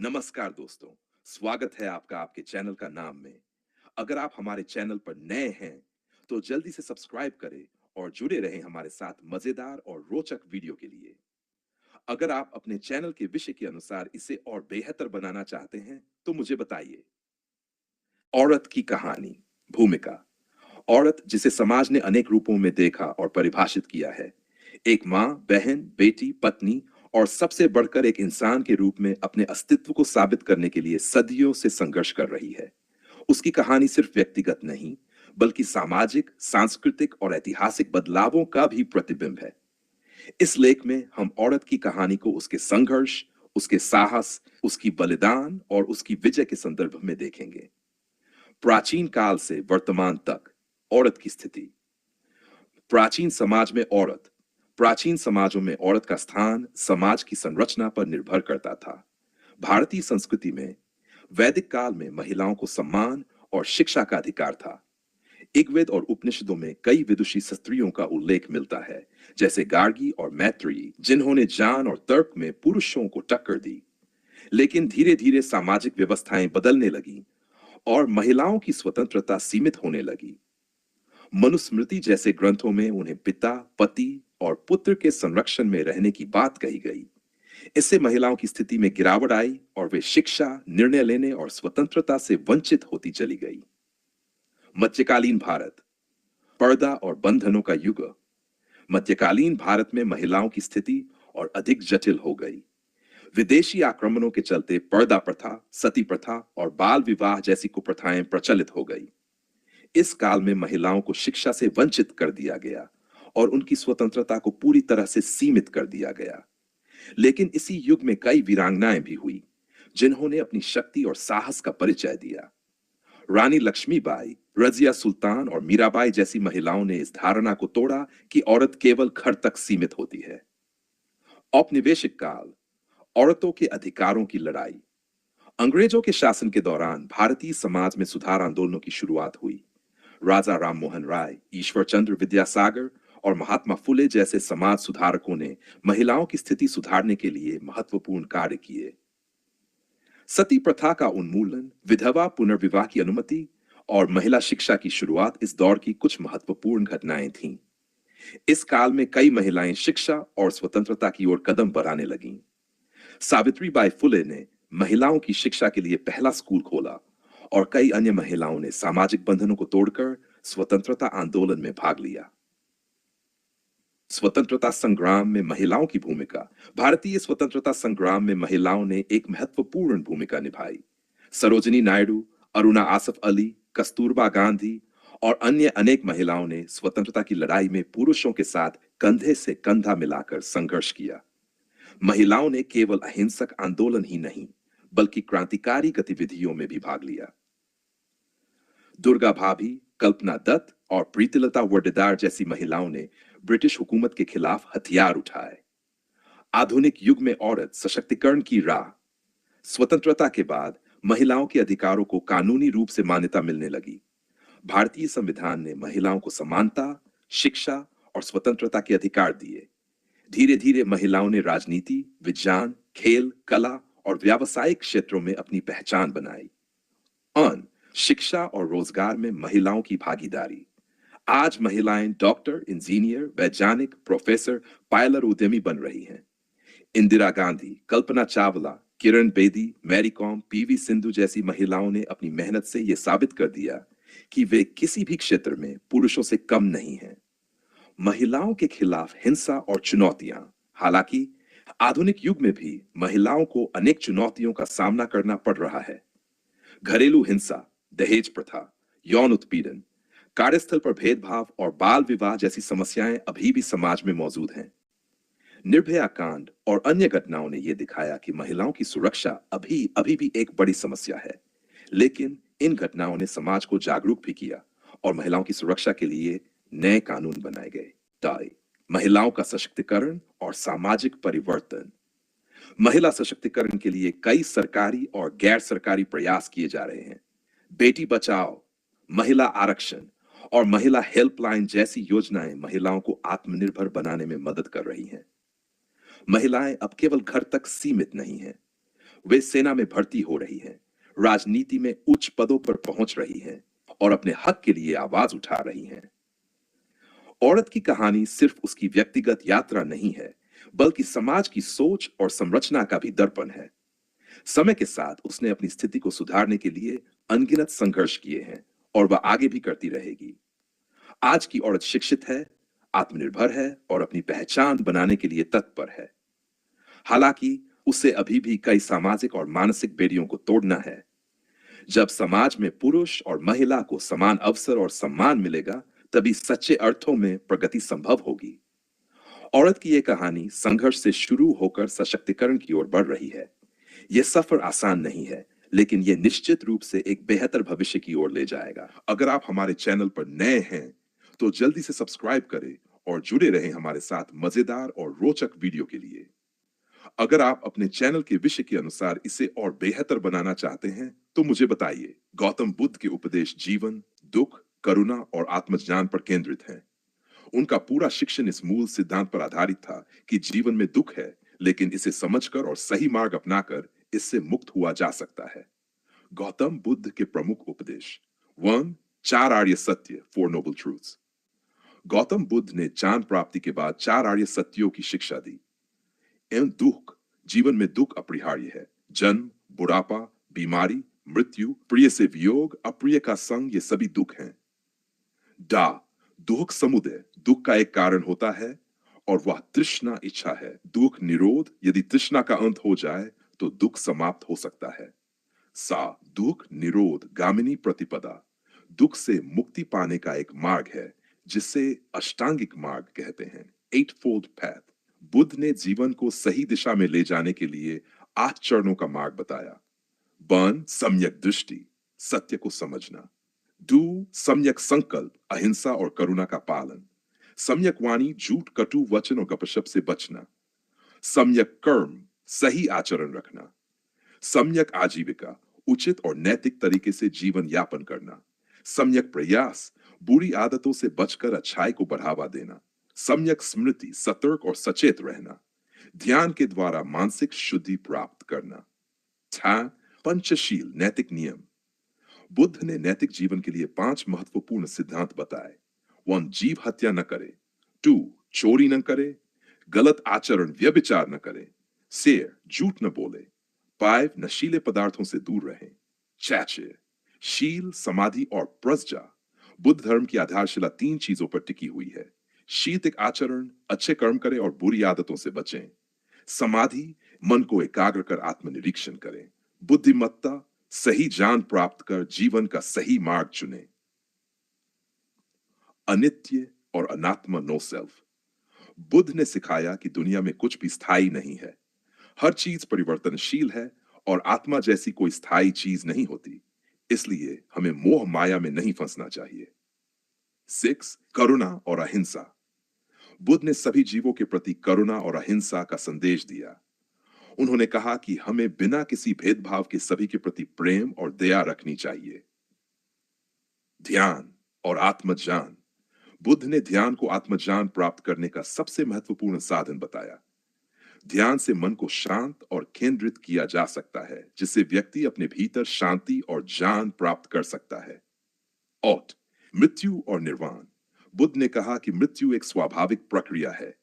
नमस्कार दोस्तों, स्वागत है आपका आपके चैनल का नाम में। अगर आप हमारे चैनल पर नए हैं, तो जल्दी से सब्सक्राइब करें और जुड़े रहें हमारे साथ मजेदार और रोचक वीडियो के लिए। अगर आप अपने चैनल के विषय के अनुसार इसे और बेहतर बनाना चाहते हैं, तो मुझे बताइए। औरत की कहानी, भूमिका। औरत जिसे समाज ने अनेक रूपों में देखा और परिभाषित किया है। एक माँ, बहन, बेटी, पत्नी और सबसे बढ़कर एक इंसान के रूप में अपने अस्तित्व को साबित करने के लिए सदियों से संघर्ष कर रही है। उसकी कहानी सिर्फ व्यक्तिगत नहीं, बल्कि सामाजिक, सांस्कृतिक और ऐतिहासिक बदलावों का भी प्रतिबिंब है। इस लेख में हम औरत की कहानी को उसके संघर्ष, उसके साहस, उसकी बलिदान और उसकी विजय के संदर्भ में देखेंगे। प्राचीन काल से वर्तमान तक औरत की स्थिति। प्राचीन समाज में औरत प्राचीन समाजों में औरत का स्थान समाज की संरचना पर निर्भर करता था। भारतीय संस्कृति में वैदिक काल में महिलाओं को सम्मान और शिक्षा का अधिकार था। ऋग्वेद और उपनिषदों में कई विदुषी स्त्रियों का उल्लेख मिलता है, जैसे गार्गी और मैत्रेयी, जिन्होंने ज्ञान और तर्क में पुरुषों को टक्कर दी। लेकिन धीरे धीरे सामाजिक व्यवस्थाएं बदलने लगीं और महिलाओं की स्वतंत्रता सीमित होने लगी। मनुस्मृति जैसे ग्रंथों में उन्हें पिता, पति और पुत्र के संरक्षण में रहने की बात कही गई। इससे महिलाओं की स्थिति में गिरावट आई और वे शिक्षा, निर्णय लेने और स्वतंत्रता से वंचित होती चली गई। मध्यकालीन भारत, पर्दा और बंधनों का युग। मध्यकालीन भारत में महिलाओं की स्थिति और अधिक जटिल हो गई। विदेशी आक्रमणों के चलते पर्दा प्रथा, सती प्रथा और बाल विवाह जैसी कुप्रथाएं प्रचलित हो गई। इस काल में महिलाओं को शिक्षा से वंचित कर दिया गया और उनकी स्वतंत्रता को पूरी तरह से सीमित कर दिया गया। लेकिन इसी युग में कई वीरांगनाएं भी हुई, जिन्होंने अपनी शक्ति और साहस का परिचय दिया। रानी लक्ष्मीबाई, रजिया सुल्तान और मीराबाई जैसी महिलाओं ने इस धारणा को तोड़ा कि औरत केवल घर तक सीमित होती है। औपनिवेशिक काल, औरतों के अधिकारों की लड़ाई। अंग्रेजों के शासन के दौरान भारतीय समाज में सुधार आंदोलनों की शुरुआत हुई। राजा राममोहन राय, ईश्वर चंद्र विद्यासागर और महात्मा फुले जैसे समाज सुधारकों ने महिलाओं की स्थिति सुधारने के लिए महत्वपूर्ण कार्य किए। सती प्रथा का उन्मूलन, विधवा पुनर्विवाह की अनुमति और महिला शिक्षा की शुरुआत इस दौर की कुछ महत्वपूर्ण घटनाएं थीं। इस काल में कई महिलाएं शिक्षा और स्वतंत्रता की ओर कदम बढ़ाने लगीं। सावित्रीबाई फुले ने महिलाओं की शिक्षा के लिए पहला स्कूल खोला और कई अन्य महिलाओं ने सामाजिक बंधनों को तोड़कर स्वतंत्रता आंदोलन में भाग लिया। स्वतंत्रता संग्राम में महिलाओं की भूमिका। भारतीय स्वतंत्रता संग्राम में महिलाओं ने एक महत्वपूर्ण भूमिका निभाई। सरोजिनी नायडू, अरुणा आसफ अली, कस्तूरबा गांधी और अन्य अनेक महिलाओं ने स्वतंत्रता की लड़ाई में पुरुषों के साथ कंधे से कंधा मिलाकर संघर्ष किया। महिलाओं ने केवल अहिंसक आंदोलन ही नहीं, बल्कि क्रांतिकारी गतिविधियों में भी भाग लिया। दुर्गा भाभी, कल्पना दत्त और प्रीतिलता वडेदार जैसी महिलाओं ने ब्रिटिश हुकूमत के खिलाफ हथियार उठाए। आधुनिक युग में औरत सशक्तिकरण की राह। स्वतंत्रता के बाद महिलाओं के अधिकारों को कानूनी रूप से मान्यता मिलने लगी। भारतीय संविधान ने महिलाओं को समानता, शिक्षा और स्वतंत्रता के अधिकार दिए। धीरे धीरे महिलाओं ने राजनीति, विज्ञान, खेल, कला और व्यावसायिक क्षेत्रों में अपनी पहचान बनाई। अन शिक्षा और रोजगार में महिलाओं की भागीदारी। आज महिलाएं डॉक्टर, इंजीनियर, वैज्ञानिक, प्रोफेसर, पायलट उद्यमी बन रही हैं। इंदिरा गांधी, कल्पना चावला, किरण बेदी, मैरी कॉम, पीवी सिंधु जैसी महिलाओं ने अपनी मेहनत से यह साबित कर दिया कि वे किसी भी क्षेत्र में पुरुषों से कम नहीं हैं। महिलाओं के खिलाफ हिंसा और चुनौतियां। हालांकि आधुनिक युग में भी महिलाओं को अनेक चुनौतियों का सामना करना पड़ रहा है। घरेलू हिंसा, दहेज प्रथा, यौन उत्पीड़न, कार्यस्थल पर भेदभाव और बाल विवाह जैसी समस्याएं अभी भी समाज में मौजूद हैं। निर्भया कांड और अन्य घटनाओं ने यह दिखाया कि महिलाओं की सुरक्षा अभी अभी भी एक बड़ी समस्या है। लेकिन इन घटनाओं ने समाज को जागरूक भी किया और महिलाओं की सुरक्षा के लिए नए कानून बनाए गए। टाई महिलाओं का सशक्तिकरण और सामाजिक परिवर्तन। महिला सशक्तिकरण के लिए कई सरकारी और गैर सरकारी प्रयास किए जा रहे हैं। बेटी बचाओ, महिला आरक्षण और महिला हेल्पलाइन जैसी योजनाएं महिलाओं को आत्मनिर्भर बनाने में मदद कर रही हैं। महिलाएं अब केवल घर तक सीमित नहीं हैं, वे सेना में भर्ती हो रही हैं, राजनीति में उच्च पदों पर पहुंच रही हैं और अपने हक के लिए आवाज उठा रही हैं। औरत की कहानी सिर्फ उसकी व्यक्तिगत यात्रा नहीं है, बल्कि समाज की सोच और संरचना का भी दर्पण है। समय के साथ उसने अपनी स्थिति को सुधारने के लिए अनगिनत संघर्ष किए हैं और वह आगे भी करती रहेगी। आज की औरत शिक्षित है, आत्मनिर्भर है और अपनी पहचान बनाने के लिए तत्पर है। हालांकि उसे अभी भी कई सामाजिक और मानसिक बेड़ियों को तोड़ना है। जब समाज में पुरुष और महिला को समान अवसर और सम्मान मिलेगा, तभी सच्चे अर्थों में प्रगति संभव होगी। औरत की यह कहानी संघर्ष से शुरू होकर सशक्तिकरण की ओर बढ़ रही है। यह सफर आसान नहीं है, लेकिन यह निश्चित रूप से एक बेहतर भविष्य की ओर ले जाएगा। अगर आप हमारे चैनल पर नए हैं, तो जल्दी से सब्सक्राइब करें और जुड़े रहें हमारे साथ मजेदार और रोचक वीडियो के लिए। अगर आप अपने चैनल के विषय के अनुसार इसे और बेहतर बनाना चाहते हैं, तो मुझे बताइए। गौतम बुद्ध के उपदेश जीवन, दुख, करुणा और आत्मज्ञान पर केंद्रित हैं। उनका पूरा शिक्षण इस मूल सिद्धांत पर आधारित था कि जीवन में दुख है, लेकिन इसे समझकर और सही मार्ग अपनाकर इससे मुक्त हुआ जा सकता है। गौतम बुद्ध के प्रमुख उपदेश। 1. चार आर्य सत्य, four noble truths. Gautam Buddha ने ज्ञान प्राप्ति के बाद चार आर्य सत्यों की शिक्षा दी। एवं दुख, जीवन में दुख अपरिहार्य है। जन्म, बुढ़ापा, बीमारी, मृत्यु, प्रिय से वियोग, अप्रिय का संग, ये सभी दुख हैं। डा, दुख समुदय, दुख का एक कारण होता है और वह तृष्णा इच्छा है। दुख निरोध, यदि तृष्णा का अंत हो जाए तो दुख समाप्त हो सकता है। सा, दुख निरोध गामिनी प्रतिपदा, दुख से मुक्ति पाने का एक मार्ग है, जिसे अष्टांगिक मार्ग कहते हैं, एट फोल्ड पैथ। बुद्ध ने जीवन को सही दिशा में ले जाने के लिए 8 चरणों का मार्ग बताया। 1. सम्यक दृष्टि, सत्य को समझना। 2. सम्यक संकल्प, अहिंसा और करुणा का पालन। सम्यक वाणी, झूठ, कटु वचन और गपशप से बचना। सम्यक कर्म, सही आचरण रखना। सम्यक आजीविका, उचित और नैतिक तरीके से जीवन यापन करना। सम्यक प्रयास, बुरी आदतों से बचकर अच्छाई को बढ़ावा देना। सम्यक स्मृति, सतर्क और सचेत रहना। ध्यान के द्वारा मानसिक शुद्धि प्राप्त करना। पंचशील, नैतिक नियम। बुद्ध ने नैतिक जीवन के लिए 5 महत्वपूर्ण सिद्धांत बताए। 1. जीव हत्या न करे। 2. चोरी न करे। गलत आचरण, व्यभिचार न करे। शेर, झूठ न बोले। 5. नशीले पदार्थों से दूर रहें। चैचे, शील, समाधि और प्रज्ञा। बुद्ध धर्म की आधारशिला 3 चीजों पर टिकी हुई है। शीतिक आचरण, अच्छे कर्म करें और बुरी आदतों से बचें। समाधि, मन को एकाग्र कर आत्मनिरीक्षण करें। बुद्धिमत्ता, सही ज्ञान प्राप्त कर जीवन का सही मार्ग चुने। अनित्य और अनात्मा, नो सेल्फ। बुद्ध ने सिखाया कि दुनिया में कुछ भी स्थायी नहीं है। हर चीज परिवर्तनशील है और आत्मा जैसी कोई स्थायी चीज नहीं होती। इसलिए हमें मोह माया में नहीं फंसना चाहिए। 6. करुणा और अहिंसा। बुद्ध ने सभी जीवों के प्रति करुणा और अहिंसा का संदेश दिया। उन्होंने कहा कि हमें बिना किसी भेदभाव के सभी के प्रति प्रेम और दया रखनी चाहिए। ध्यान और आत्मज्ञान। बुद्ध ने ध्यान को आत्मज्ञान प्राप्त करने का सबसे महत्वपूर्ण साधन बताया। ध्यान से मन को शांत और केंद्रित किया जा सकता है, जिससे व्यक्ति अपने भीतर शांति और ज्ञान प्राप्त कर सकता है। औट, मृत्यु और निर्वाण। बुद्ध ने कहा कि मृत्यु एक स्वाभाविक प्रक्रिया है।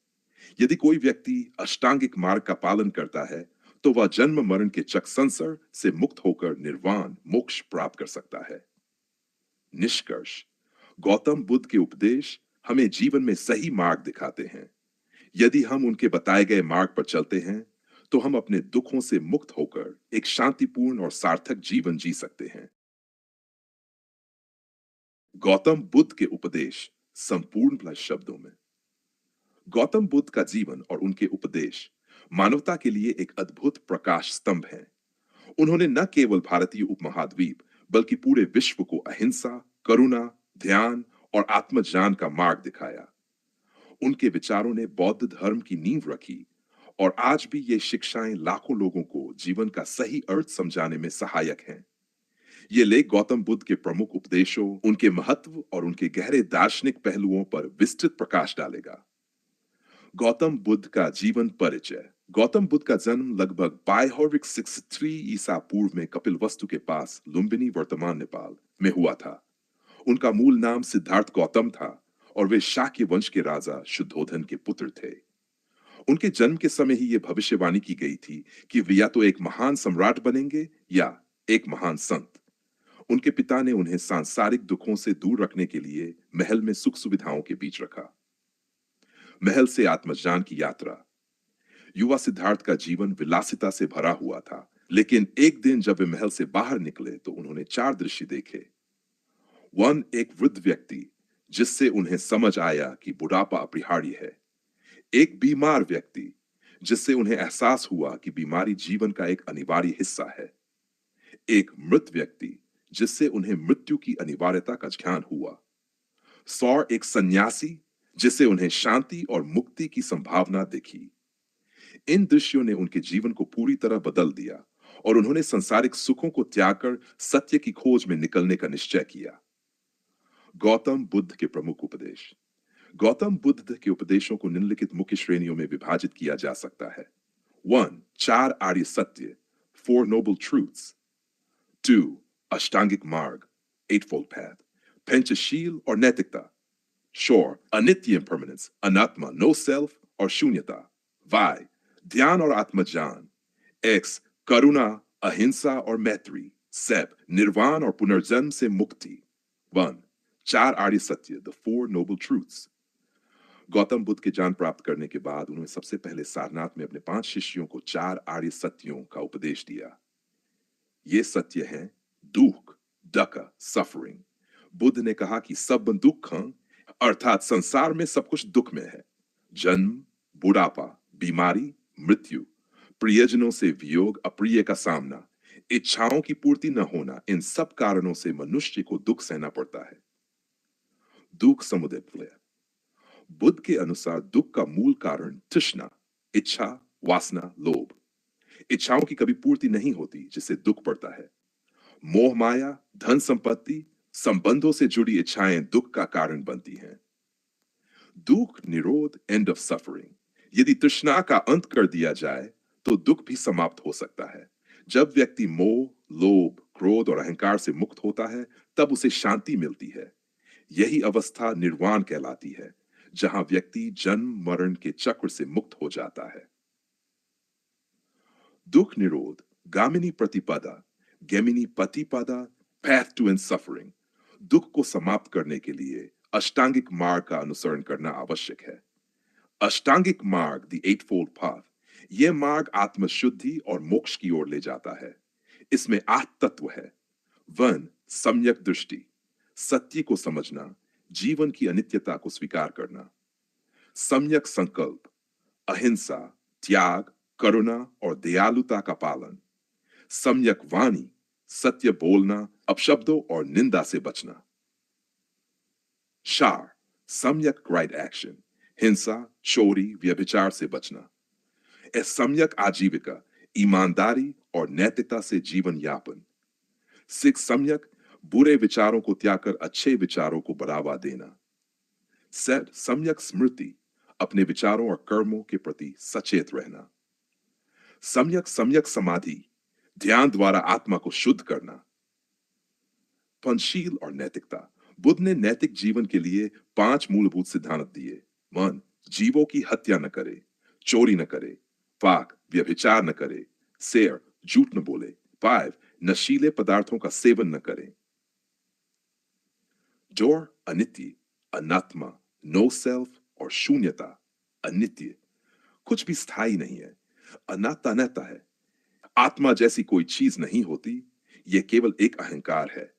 यदि कोई व्यक्ति अष्टांगिक मार्ग का पालन करता है, तो वह जन्म मरण के चक्र से मुक्त होकर निर्वाण, मोक्ष प्राप्त कर सकता है। निष्कर्ष, गौतम बुद्ध के उपदेश हमें जीवन में सही मार्ग दिखाते हैं। यदि हम उनके बताए गए मार्ग पर चलते हैं, तो हम अपने दुखों से मुक्त होकर एक शांतिपूर्ण और सार्थक जीवन जी सकते हैं। गौतम बुद्ध के उपदेश संपूर्ण शब्दों में। गौतम बुद्ध का जीवन और उनके उपदेश मानवता के लिए एक अद्भुत प्रकाश स्तंभ है। उन्होंने न केवल भारतीय उपमहाद्वीप, बल्कि पूरे विश्व को अहिंसा, करुणा, ध्यान और आत्मज्ञान का मार्ग दिखाया। उनके विचारों ने बौद्ध धर्म की नींव रखी और आज भी ये शिक्षाएं लाखों लोगों को जीवन का सही अर्थ समझाने में सहायक हैं। ये लेख गौतम बुद्ध के प्रमुख उपदेशों, उनके महत्व और उनके गहरे दार्शनिक पहलुओं पर विस्तृत प्रकाश डालेगा। गौतम बुद्ध का जीवन परिचय। गौतम बुद्ध का जन्म लगभग 563 ईसा पूर्व में कपिलवस्तु के पास लुम्बिनी वर्तमान नेपाल में हुआ था। उनका मूल नाम सिद्धार्थ गौतम था और वे शाक्य वंश के राजा शुद्धोधन के पुत्र थे। उनके जन्म के समय ही यह भविष्यवाणी की गई थी कि वे या तो एक महान सम्राट बनेंगे या एक महान संत। उनके पिता ने उन्हें सांसारिक दुखों से दूर रखने के लिए महल में सुख सुविधाओं के बीच रखा। महल से आत्मज्ञान की यात्रा। युवा सिद्धार्थ का जीवन विलासिता से भरा हुआ था, लेकिन एक दिन जब वे महल से बाहर निकले तो उन्होंने चार दृश्य देखे। वन, एक वृद्ध व्यक्ति जिससे उन्हें समझ आया कि बुढ़ापा अपरिहार्य है। एक बीमार व्यक्ति जिससे उन्हें एहसास हुआ कि बीमारी जीवन का एक अनिवार्य हिस्सा है। एक मृत व्यक्ति जिससे उन्हें मृत्यु की अनिवार्यता का ज्ञान हुआ। सौर, एक सन्यासी जिससे उन्हें शांति और मुक्ति की संभावना दिखी। इन दृश्यों ने उनके जीवन को पूरी तरह बदल दिया और उन्होंने सांसारिक सुखों को त्याग कर सत्य की खोज में निकलने का निश्चय किया। गौतम बुद्ध के प्रमुख उपदेश। गौतम बुद्ध के उपदेशों को निम्नलिखित मुख्य श्रेणियों में विभाजित किया जा सकता है। 1. चार आर्य सत्य, 4 noble truths. 2. अष्टांगिक मार्ग, 8-fold path. पंचशील और नैतिकता। Sure, अनित्य impermanence, अनात्मा, no self और शून्यता। Y, ध्यान और आत्मज्ञान। X, करुणा, अहिंसा और मैत्री। Z, निर्वाण और पुनर्जन्म से मुक्ति। 1. चार आर्य सत्य, the 4 noble truths. Gautam Buddha के ज्ञान प्राप्त करने के बाद उन्होंने सबसे पहले सारनाथ में अपने 5 शिष्यों को 4 आर्य सत्यों का उपदेश दिया। ये सत्य हैं दुख, dukkha, suffering। बुद्ध ने कहा कि सब दुखं अर्थात संसार में सब कुछ दुख में है। जन्म, बुढ़ापा, बीमारी, मृत्यु, प्रियजनों से वियोग, अप्रिय का सामना, इच्छाओं की पूर्ति न होना, इन सब कारणों से मनुष्य को दुख सहना पड़ता है। दुख समुदय प्रलय। बुद्ध के अनुसार दुख का मूल कारण तृष्णा, इच्छा, वासना, लोभ। इच्छाओं की कभी पूर्ति नहीं होती जिससे दुख पड़ता है। मोह माया, धन संपत्ति, संबंधों से जुड़ी इच्छाएं दुख का कारण बनती हैं। दुख निरोध, एंड ऑफ सफरिंग। यदि तृष्णा का अंत कर दिया जाए तो दुख भी समाप्त हो सकता है। जब व्यक्ति मोह, लोभ, क्रोध और अहंकार से मुक्त होता है तब उसे शांति मिलती है। यही अवस्था निर्वाण कहलाती है, जहां व्यक्ति जन्म मरण के चक्र से मुक्त हो जाता है। दुख निरोध, गामिनी प्रतिपदा, Gemini पतिपदा, path to end suffering। दुख को समाप्त करने के लिए अष्टांगिक मार्ग का अनुसरण करना आवश्यक है। अष्टांगिक मार्ग, the eightfold path, यह मार्ग आत्मशुद्धि और मोक्ष की ओर ले जाता है। इसमें 8 तत्व है। 1. सम्यक दृष्टि, सत्य को समझना, जीवन की अनित्यता को स्वीकार करना। सम्यक संकल्प, अहिंसा, त्याग, करुणा और दयालुता का पालन। सम्यक वाणी, सत्य बोलना, अपशब्दों और निंदा से बचना। शार, सम्यक राइट एक्शन, हिंसा, चोरी, व्यभिचार से बचना। सम्यक आजीविका, ईमानदारी और नैतिकता से जीवन यापन। 6. सम्यक, बुरे विचारों को त्याग कर अच्छे विचारों को बढ़ावा देना। 7. सम्यक स्मृति, अपने विचारों और कर्मों के प्रति सचेत रहना। सम्यक सम्यक समाधि, ध्यान द्वारा आत्मा को शुद्ध करना। पंचशील और नैतिकता। बुद्ध ने नैतिक जीवन के लिए 5 मूलभूत सिद्धांत दिए। 1. जीवों की हत्या न करे, चोरी न करे, पाक, व्यभिचार न करे, शेर, झूठ न बोले, 5. नशीले पदार्थों का सेवन न करे। डोर, अनित्य, अनात्मा, नो सेल्फ और शून्यता, अनित्य, कुछ भी स्थायी नहीं है, अनात्मा है। आत्मा जैसी कोई चीज नहीं होती, यह केवल एक अहंकार है।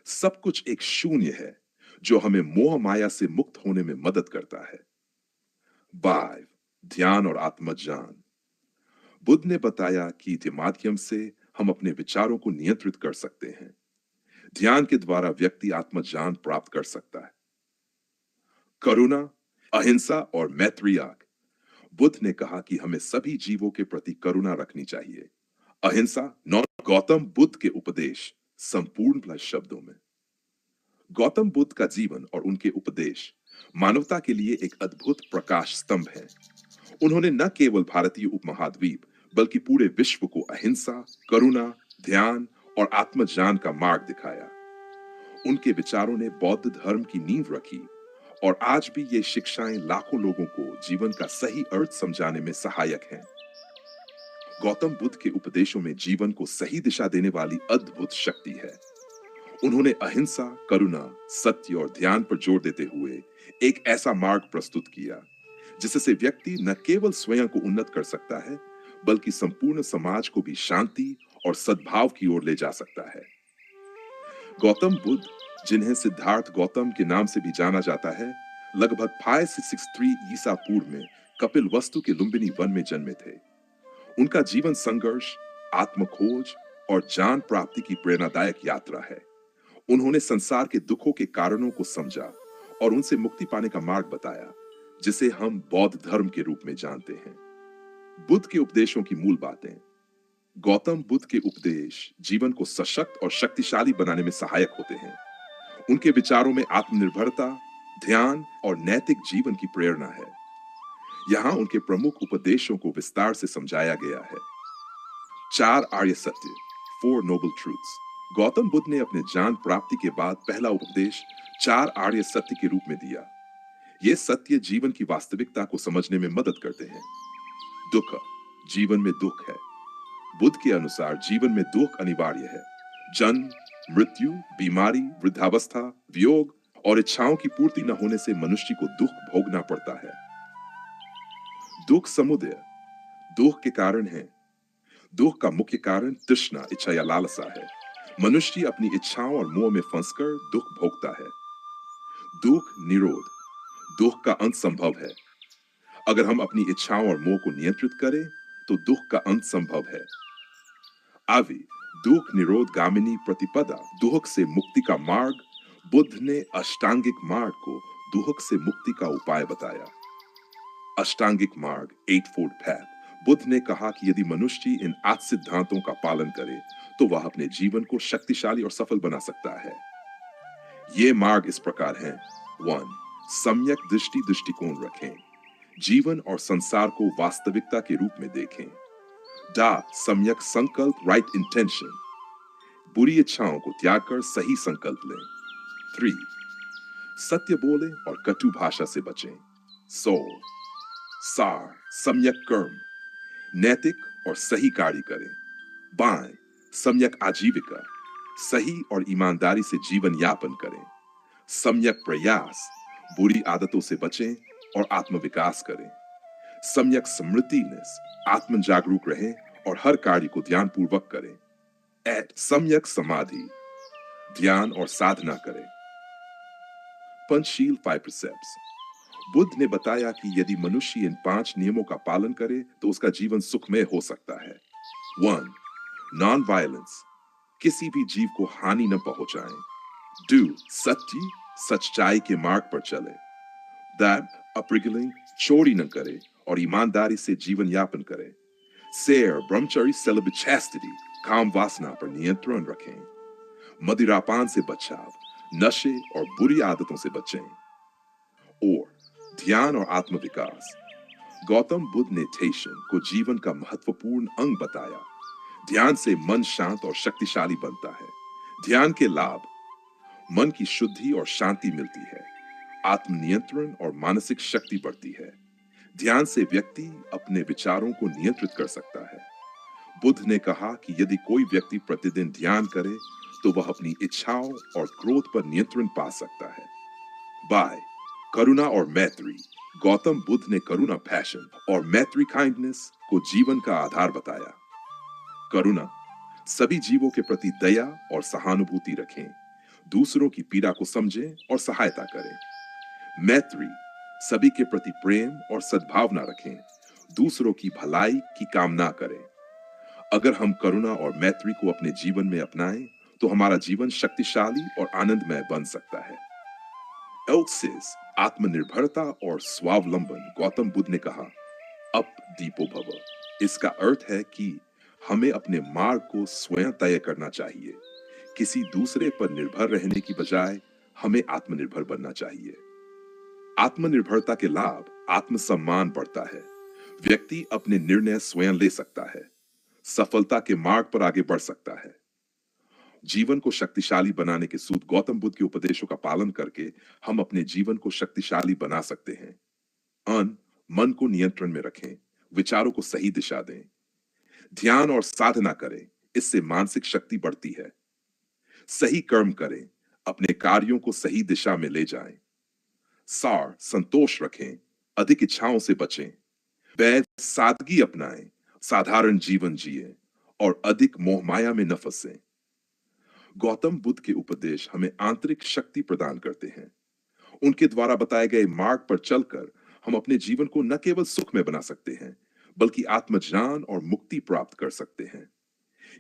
सब कुछ एक शून्य है जो हमें मोह माया से मुक्त होने में मदद करता है। 5. ध्यान और आत्मज्ञान। बुद्ध ने बताया कि इसके माध्यम से हम अपने विचारों को नियंत्रित कर सकते हैं। ध्यान के द्वारा व्यक्ति आत्मज्ञान प्राप्त कर सकता है। करुणा, अहिंसा और मैत्रियाग। बुद्ध ने कहा कि हमें सभी जीवों के प्रति करुणा रखनी चाहिए। अहिंसा, गौतम बुद्ध के उपदेश संपूर्ण शब्दों में। गौतम बुद्ध का जीवन और उनके उपदेश मानवता के लिए एक अद्भुत प्रकाश स्तंभ है। उन्होंने न केवल भारतीय उपमहाद्वीप बल्कि पूरे विश्व को अहिंसा, करुणा, ध्यान और आत्मज्ञान का मार्ग दिखाया। उनके विचारों ने बौद्ध धर्म की नींव रखी और आज भी ये शिक्षाएं लाखों लोगों को जीवन का सही अर्थ समझाने में सहायक हैं। गौतम बुद्ध के उपदेशों में जीवन को सही दिशा देने वाली अद्भुत शक्ति है। उन्होंने अहिंसा, करुणा, सत्य और ध्यान पर जोर देते हुए एक ऐसा मार्ग प्रस्तुत किया जिससे व्यक्ति न केवल स्वयं को उन्नत कर सकता है बल्कि संपूर्ण समाज को भी शांति और सद्भाव की ओर ले जा सकता है। गौतम बुद्ध, जिन्हें सिद्धार्थ गौतम के नाम से भी जाना जाता है, लगभग 563 ईसा पूर्व में कपिल वस्तु के लुम्बिनी वन में जन्मे थे। उनका जीवन संघर्ष, आत्मखोज और ज्ञान प्राप्ति की प्रेरणादायक यात्रा है। उन्होंने संसार के दुखों के कारणों को समझा और उनसे मुक्ति पाने का मार्ग बताया, जिसे हम बौद्ध धर्म के रूप में जानते हैं। बुद्ध के उपदेशों की मूल बातें। गौतम बुद्ध के उपदेश जीवन को सशक्त और शक्तिशाली बनाने में सहायक होते हैं। उनके विचारों में आत्मनिर्भरता, ध्यान और नैतिक जीवन की प्रेरणा है। यहाँ उनके प्रमुख उपदेशों को विस्तार से समझाया गया है। 4 आर्य सत्य, 4 नोबल ट्रूथ्स। गौतम बुद्ध ने अपने ज्ञान प्राप्ति के बाद पहला उपदेश 4 आर्य सत्य के रूप में दिया। ये सत्य जीवन की वास्तविकता को समझने में मदद करते हैं। दुख, जीवन में दुख है। बुद्ध के अनुसार जीवन में दुख अनिवार्य है। जन्म, मृत्यु, बीमारी, वृद्धावस्था, वियोग और इच्छाओं की पूर्ति न होने से मनुष्य को दुख भोगना पड़ता है। दुख समुदय, दुख के कारण है। दुख का मुख्य कारण तृष्णा, इच्छा या लालसा है। मनुष्य अपनी इच्छाओं और मोह में फंसकर दुख भोगता है। दुख निरोध, दुख का अंत संभव है। अगर हम अपनी इच्छाओं और मोह को नियंत्रित करें तो दुख का अंत संभव है। आदि, दुख निरोध गामिनी प्रतिपदा, दुख से मुक्ति का मार्ग। बुद्ध ने अष्टांगिक मार्ग को दुख से मुक्ति का उपाय बताया। अष्टांगिक मार्ग, 8-fold path। बुद्ध ने कहा कि यदि मनुष्य इन 8 सिद्धांतों का पालन करे तो वह अपने जीवन को शक्तिशाली और सफल बना सकता है। ये मार्ग इस प्रकार हैं। 1. सम्यक दृष्टिकोण रखें। जीवन और संसार को वास्तविकता के रूप में देखें। सम्यक संकल्प, राइट इंटेंशन। बुरी इच्छाओं को त्याग कर सही संकल्प लें। 3. सत्य बोले और कटु भाषा से बचें। सार, सम्यक कर्म, नैतिक और सही कार्य करें। बाएं, सम्यक आजीविका, सही और ईमानदारी से जीवन यापन करें। सम्यक प्रयास, बुरी आदतों से बचें और आत्मविकास करें। सम्यक स्मृतिनेस, आत्म जागरूक रहें और हर कार्य को ध्यान पूर्वक करें। सम्यक समाधि, ध्यान और साधना करें। पंचशील 5 precepts। बुद्ध ने बताया कि यदि मनुष्य इन 5 नियमों का पालन करे तो उसका जीवन सुखमय हो सकता है। 1. नॉन वायलेंस, किसी भी जीव को हानि न पहुंचाएं। 2. सत्य, सच्चाई के मार्ग पर चले। अपरिगलिंग, चोरी न करे और ईमानदारी से जीवन यापन करें। ब्रह्मचर्य, celibate chastity, काम वासना पर नियंत्रण रखें। मदिरापान से बचाव, नशे और बुरी आदतों से बचें। और ध्यान और आत्मविकास। गौतम बुद्ध ने ध्यान को जीवन का महत्वपूर्ण अंग बताया। ध्यान से मन शांत और शक्तिशाली बनता है। ध्यान के लाभ, मन की शुद्धि और शांति मिलती है। आत्मनियंत्रण और मानसिक शक्ति बढ़ती है। ध्यान से व्यक्ति अपने विचारों को नियंत्रित कर सकता है। बुद्ध ने कहा कि यदि कोई व्यक्ति प्रतिदिन ध्यान करे तो वह अपनी इच्छाओं और क्रोध पर नियंत्रण पा सकता है। करुणा और मैत्री। गौतम बुद्ध ने करुणा, पैशन और मैत्री, काइंडनेस को जीवन का आधार बताया। करुणा, सभी जीवों के प्रति दया और सहानुभूति रखें। दूसरों की पीड़ा को समझें और सहायता करें। मैत्री, सभी के प्रति प्रेम और सद्भावना रखें। दूसरों की भलाई की कामना करें। अगर हम करुणा और मैत्री को अपने जीवन में अपनाएं तो हमारा जीवन शक्तिशाली और आनंदमय बन सकता है। आत्मनिर्भरता और स्वावलंबन। गौतम बुद्ध ने कहा, अप दीपो भव। इसका अर्थ है कि हमें अपने मार्ग को स्वयं तय करना चाहिए। किसी दूसरे पर निर्भर रहने की बजाय हमें आत्मनिर्भर बनना चाहिए। आत्मनिर्भरता के लाभ, आत्मसम्मान बढ़ता है। व्यक्ति अपने निर्णय स्वयं ले सकता है, सफलता के मार्ग पर आगे बढ़ सकता है। जीवन को शक्तिशाली बनाने के सूत्र गौतम बुद्ध के उपदेशों का पालन करके हम अपने जीवन को शक्तिशाली बना सकते हैं। मन को नियंत्रण में रखें, विचारों को सही दिशा दें, ध्यान और साधना करें, इससे मानसिक शक्ति बढ़ती है। सही कर्म करें, अपने कार्यों को सही दिशा में ले जाएं। संतोष रखें, अधिक इच्छाओं से बचें। सादगी अपनाएं, साधारण जीवन जिए और अधिक मोह माया में न फंसें। गौतम बुद्ध के उपदेश हमें आंतरिक शक्ति प्रदान करते हैं। उनके द्वारा बताए गए मार्ग पर चलकर हम अपने जीवन को न केवल सुख में बना सकते हैं, बल्कि आत्मज्ञान और मुक्ति प्राप्त कर सकते हैं।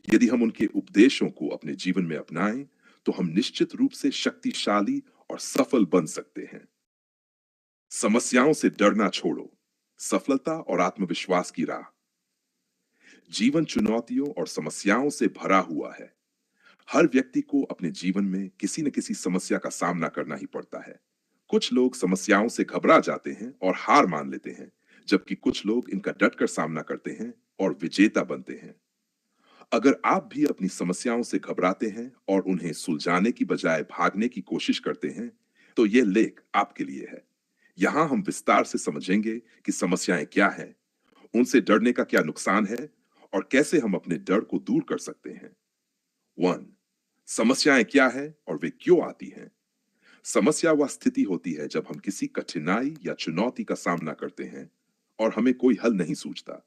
यदि हम उनके उपदेशों को अपने जीवन में अपनाएं, तो हम निश्चित रूप से शक्तिशाली और सफल बन सकते हैं। समस्याओं से डरना छोड़ो, सफलता और आत्मविश्वास की राह। जीवन चुनौतियों और समस्याओं से भरा हुआ है। हर व्यक्ति को अपने जीवन में किसी न किसी समस्या का सामना करना ही पड़ता है। कुछ लोग समस्याओं से घबरा जाते हैं और हार मान लेते हैं, जबकि कुछ लोग इनका डटकर सामना करते हैं और विजेता बनते हैं। अगर आप भी अपनी समस्याओं से घबराते हैं और उन्हें सुलझाने की बजाय भागने की कोशिश करते हैं, तो यह लेख आपके लिए है। यहाँ हम विस्तार से समझेंगे कि समस्याएं क्या हैं, उनसे डरने का क्या नुकसान है और कैसे हम अपने डर को दूर कर सकते हैं। 1. समस्याएं क्या है और वे क्यों आती हैं? समस्या वह स्थिति होती है जब हम किसी कठिनाई या चुनौती का सामना करते हैं और हमें कोई हल नहीं सूझता।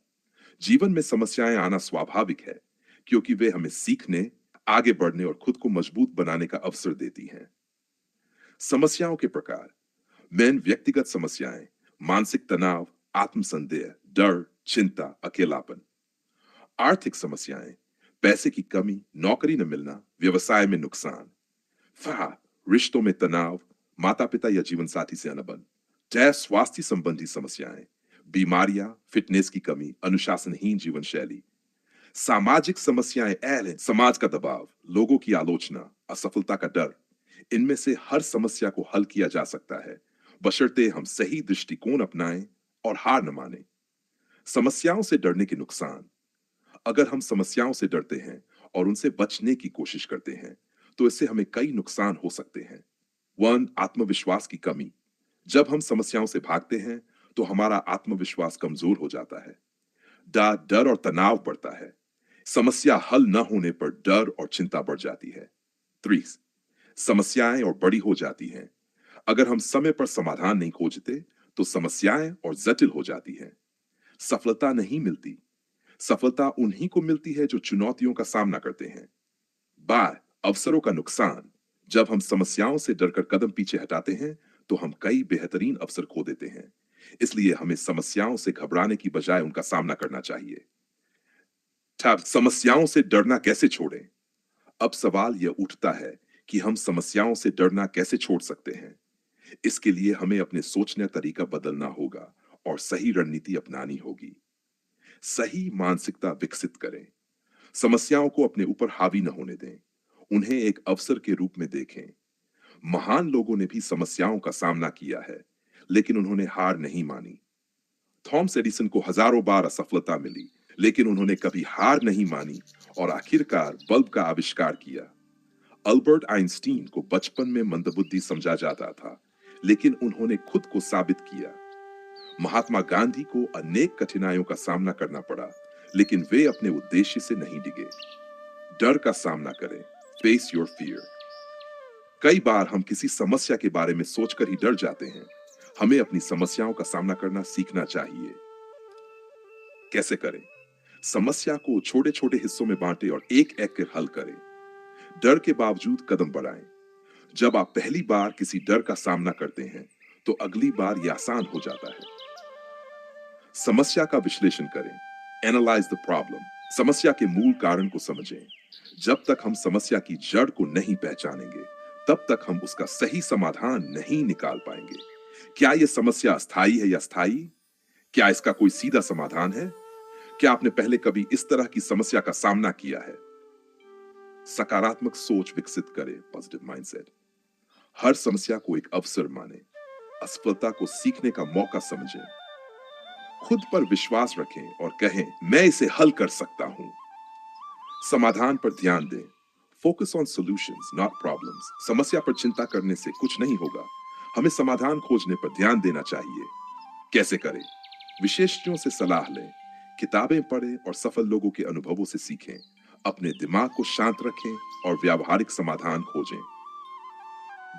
जीवन में समस्याएं आना स्वाभाविक है, क्योंकि वे हमें सीखने, आगे बढ़ने और खुद को मजबूत बनाने का अवसर देती हैं। समस्याओं के प्रकार: व्यक्तिगत समस्याएं, मानसिक तनाव, आत्मसंदेह, डर, चिंता, अकेलापन। आर्थिक समस्याएं, पैसे की कमी, नौकरी न मिलना, व्यवसाय में नुकसान। रिश्तों में तनाव, माता पिता या जीवन साथी से अनबन। स्वास्थ्य संबंधी समस्याएं, बीमारियां, फिटनेस की कमी, अनुशासनहीन जीवन शैली। सामाजिक समस्याएं समाज का दबाव, लोगों की आलोचना, असफलता का डर। इनमें से हर समस्या को हल किया जा सकता है, बशर्ते हम सही दृष्टिकोण अपनाएं और हार न मानें। समस्याओं से डरने के नुकसान: अगर हम समस्याओं से डरते हैं और उनसे बचने की कोशिश करते हैं, तो इससे हमें कई नुकसान हो सकते हैं। 1. आत्मविश्वास की कमी: जब हम समस्याओं से भागते हैं, तो हमारा आत्मविश्वास कमजोर हो जाता है। डर और तनाव बढ़ता है। समस्या हल न होने पर डर और चिंता बढ़ जाती है। 3. समस्याएं और बड़ी हो जाती हैं। अगर हम समय पर समाधान नहीं खोजते, तो समस्याएं और जटिल हो जाती हैं। सफलता नहीं मिलती। सफलता उन्हीं को मिलती है जो चुनौतियों का सामना करते हैं। अवसरों का नुकसान: जब हम समस्याओं से डरकर कदम पीछे हटाते हैं, तो हम कई बेहतरीन अवसर खो देते हैं। इसलिए हमें समस्याओं से घबराने की बजाय उनका सामना करना चाहिए। समस्याओं से डरना कैसे छोड़ें? अब सवाल यह उठता है कि हम समस्याओं से डरना कैसे छोड़ सकते हैं। इसके लिए हमें अपने सोचने का तरीका बदलना होगा और सही रणनीति अपनानी होगी। सही मानसिकता विकसित करें। समस्याओं को अपने ऊपर हावी न होने दें, उन्हें एक अवसर के रूप में देखें। महान लोगों ने भी समस्याओं का सामना किया है, लेकिन उन्होंने हार नहीं मानी। थॉमस एडिसन को हजारों बार असफलता मिली, लेकिन उन्होंने कभी हार नहीं मानी और आखिरकार बल्ब का आविष्कार किया। अल्बर्ट आइंस्टीन को बचपन में मंदबुद्धि समझा जाता था, लेकिन उन्होंने खुद को साबित किया। महात्मा गांधी को अनेक कठिनाइयों का सामना करना पड़ा, लेकिन वे अपने उद्देश्य से नहीं डिगे। डर का सामना करें। Face your fear. कई बार हम किसी समस्या के बारे में सोचकर ही डर जाते हैं। हमें अपनी समस्याओं का सामना करना सीखना चाहिए। कैसे करें? समस्या को छोटे छोटे हिस्सों में बांटें और एक एक कर हल करें। डर के बावजूद कदम बढ़ाएं। जब आप पहली बार किसी डर का सामना करते हैं, तो अगली बार यह आसान हो जाता है। समस्या का विश्लेषण करें। Analyse the problem. समस्या के मूल कारण को समझें। जब तक हम समस्या की जड़ को नहीं पहचानेंगे, तब तक हम उसका सही समाधान नहीं निकाल पाएंगे। क्या यह समस्या अस्थायी है या स्थायी? क्या इसका कोई सीधा समाधान है? क्या आपने पहले कभी इस तरह की समस्या का सामना किया है? सकारात्मक सोच विकसित करें। Positive mindset. हर समस्या को एक अवसर माने। असफलता को सीखने का मौका समझें। खुद पर विश्वास रखें और कहें, मैं इसे हल कर सकता हूं। समाधान पर ध्यान दें। Focus on solutions not problems. समस्या पर चिंता करने से कुछ नहीं होगा, हमें समाधान खोजने पर ध्यान देना चाहिए। कैसे करें? विशेषज्ञों से सलाह लें, किताबें पढ़ें और सफल लोगों के अनुभवों से सीखें। अपने दिमाग को शांत रखें और व्यावहारिक समाधान खोजें।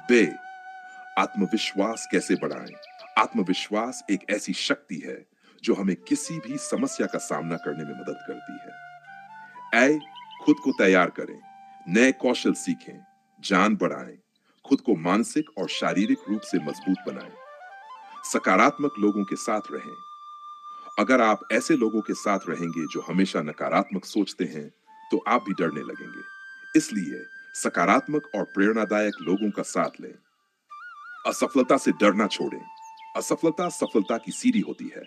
बे आत्मविश्वास कैसे बढ़ाएं? आत्मविश्वास एक ऐसी शक्ति है जो हमें किसी भी समस्या का सामना करने में मदद करती है। ऐ खुद को तैयार करें, नए कौशल सीखें, जान बढ़ाएं, खुद को मानसिक और शारीरिक रूप से मजबूत बनाएं। सकारात्मक लोगों के साथ रहें। अगर आप ऐसे लोगों के साथ रहेंगे जो हमेशा नकारात्मक सोचते हैं, तो आप भी डरने लगेंगे। इसलिए सकारात्मक और प्रेरणादायक लोगों का साथ लें। असफलता से डरना छोड़ें। असफलता सफलता की सीढ़ी होती है।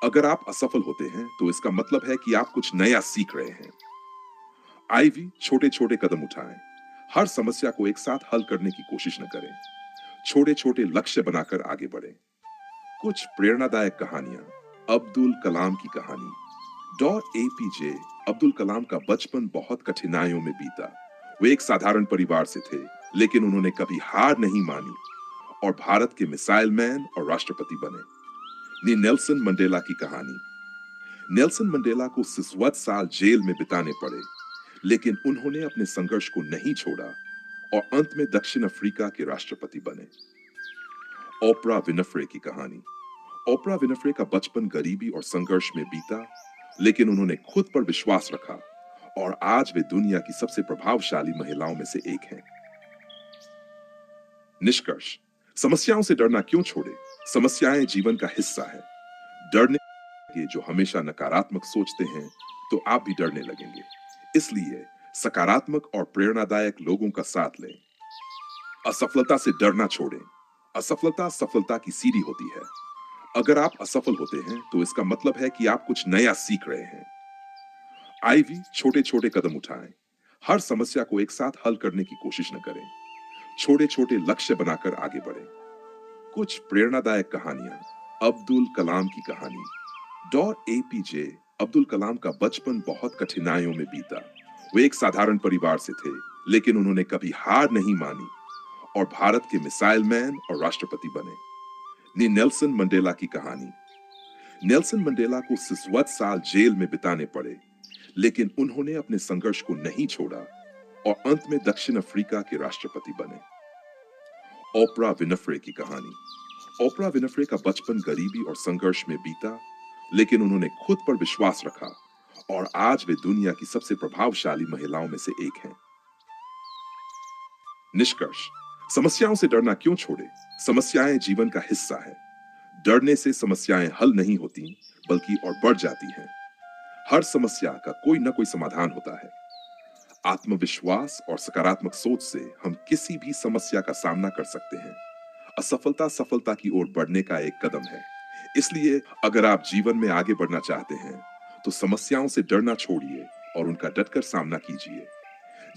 अगर आप असफल होते हैं, तो इसका मतलब है कि आप कुछ नया सीख रहे हैं। आईवी छोटे छोटे कदम उठाएं। हर समस्या को एक साथ हल करने की कोशिश न करें। छोटे छोटे लक्ष्य बनाकर आगे बढ़ें। कुछ प्रेरणादायक कहानियां। अब्दुल कलाम की कहानी। एपीजे अब्दुल कलाम का बचपन बहुत कठिनाइयों में बीता। वे एक साधारण परिवार से थे, लेकिन उन्होंने कभी हार नहीं मानी और भारत के मिसाइल मैन और राष्ट्रपति बने। नेल्सन मंडेला की कहानी। नेल्सन मंडेला को 67 साल जेल में बिताने पड़े, लेकिन उन्होंने अपने संघर्ष को नहीं छोड़ा और अंत में दक्षिण अफ्रीका के राष्ट्रपति बने। ओपरा विनफ्रे की कहानी। ओपरा विनफ्रे का बचपन गरीबी और संघर्ष में बीता, लेकिन उन्होंने खुद पर विश्वास रखा और आज वे दुनिया की सबसे प्रभावशाली महिलाओं में से एक हैं। निष्कर्ष। समस्याओं से डरना क्यों छोड़े? समस्याएं जीवन का हिस्सा है। डरने के जो हमेशा नकारात्मक सोचते हैं, तो आप भी डरने लगेंगे। इसलिए सकारात्मक और प्रेरणादायक लोगों का साथ लें। असफलता से डरना छोड़ें। असफलता सफलता की सीढ़ी होती है। अगर आप असफल होते हैं, तो इसका मतलब है कि आप कुछ नया सीख रहे हैं। आईवी छोटे छोटे कदम उठाएं। हर समस्या को एक साथ हल करने की कोशिश न करें। छोटे छोटे लक्ष्य बनाकर आगे बढ़ें। कुछ प्रेरणादायक कहानियां। अब्दुल कलाम की कहानी। एपीजे अब्दुल कलाम का बचपन बहुत कठिनाइयों में बीता। वे एक साधारण परिवार से थे, लेकिन उन्होंने कभी हार नहीं मानी और भारत के मिसाइल मैन और राष्ट्रपति बने। नेल्सन मंडेला की कहानी। नेल्सन मंडेला को 67 साल जेल में बिताने पड़े, लेकिन उन्होंने अपने संघर्ष को नहीं छोड़ा और अंत में दक्षिण अफ्रीका के राष्ट्रपति बने। ओपरा विनफ्रे की कहानी। ओपरा विनफ्रे का बचपन गरीबी और संघर्ष में बीता, लेकिन उन्होंने खुद पर विश्वास रखा और आज वे दुनिया की सबसे प्रभावशाली महिलाओं में से एक हैं। निष्कर्ष। समस्याओं से डरना क्यों छोड़े? समस्याएं जीवन का हिस्सा है। डरने से समस्याएं हल नहीं होती, बल्कि और बढ़ जाती हैं। हर समस्या का कोई ना कोई समाधान होता है। आत्मविश्वास और सकारात्मक सोच से हम किसी भी समस्या का सामना कर सकते हैं। असफलता सफलता की ओर बढ़ने का एक कदम है। इसलिए अगर आप जीवन में आगे बढ़ना चाहते हैं, तो समस्याओं से डरना छोड़िए और उनका डटकर सामना कीजिए।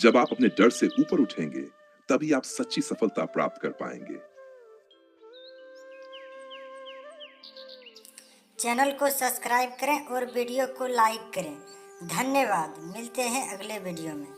जब आप अपने डर से ऊपर उठेंगे, तभी आप सच्ची सफलता प्राप्त कर पाएंगे। चैनल को सब्सक्राइब करें और वीडियो को लाइक करें। धन्यवाद। मिलते हैं अगले वीडियो में।